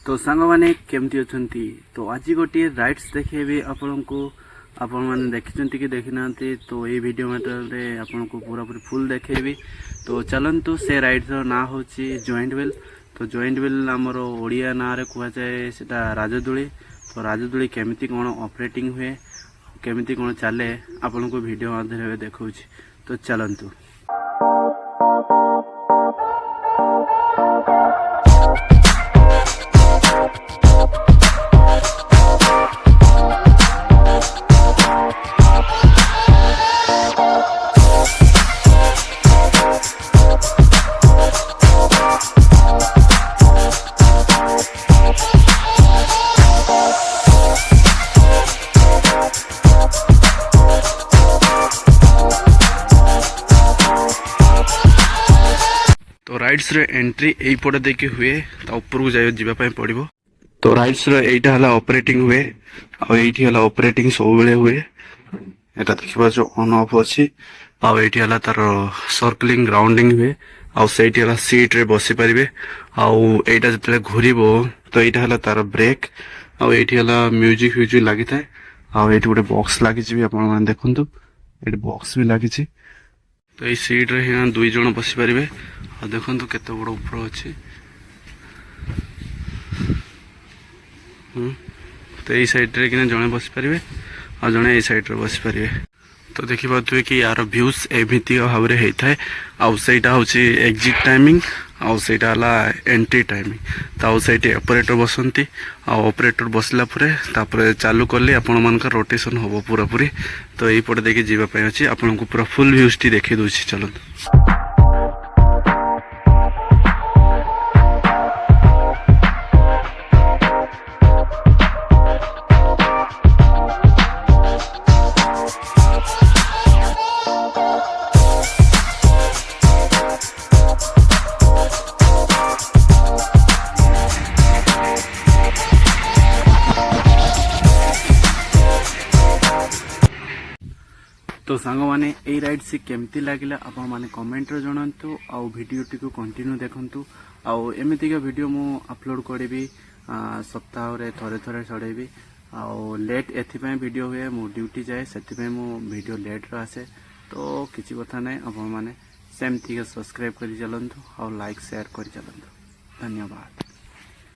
तो सांग मैंने केमती अच्छी तो आज गोटे राइड्स देखेबी आपण को आपण मैंने देखी कि देखी ना तो ये वीडियो मेटरले आपन को पूरा पूरी फुल देखेबी। तो चलतु से राइड्स ना हूँ जॉइंट व्हील। तो जॉइंट व्हील आमर ओडिया ना रे कह जाए सेटा राजदोली। तो राजदोली केमिति कौन ऑपरेटिंग हुए केमिति कौन चले आपन को वीडियो माध्यम देखा। तो चलतु तो राइड्स रे एंट्री यही पटे देखिए हुए ऊपर को जावाई पड़ो। तो राइड्स रे एटा हला ऑपरेटिंग हुए आईटी हला ऑपरेटिंग सब बेले हुए एटा देखिबा जो ऑन ऑफ अछि आईटी हला तार सर्कलिंग ग्राउंडिंग हुए आईटी हला सीट रे बसी परिबे आईटा जतले घुरिबो तो एटा हला तार ब्रेक आईटी हला म्यूजिक फ्यूजिक लागि थाए आईटी गोटे बॉक्स लागि छी आपण माने देखंतु एटी बॉक्स भी लागि छी। तो ये सीट रे यहाँ दुई जन बसी पारे आ देखो केते बड़ ऊपर अच्छी। तो यही साइड रे कि जड़े बसी पारे आ जड़े ये साइड रे बसी पारे। तो देखी पारे कि यार व्यूज एमती भाव में होता है आईटा हूँ एग्जिट टाइमिंग आईटा एंट्री टाइमिंग। तो आईटी ऑपरेटर बसंती ऑपरेटर बसला तापर चालू कले आपण मान रोटेशन हम पूरा पूरी। तो यही पटे देखिए जीवाई अच्छी आपन को पूरा फुल व्यूज टी देखी दूसरी चलते। तो सांग माने ए राइड से केमती लगिला आपण माने कमेंट रे जणांतु आ वीडियो टी को कंटिन्यू देखंतु आ एमिति का वीडियो मु अपलोड करबी सप्ताह रे थरे थरे छड़ेबी आ लेट एथि पय वीडियो हुए मु ड्यूटी जाए सेति पय मु वीडियो लेट रे आसे। तो किछि कथा नै आपण माने सेमति के सब्सक्राइब करि चलंतु आ लाइक शेयर करि चलंतु। धन्यवाद।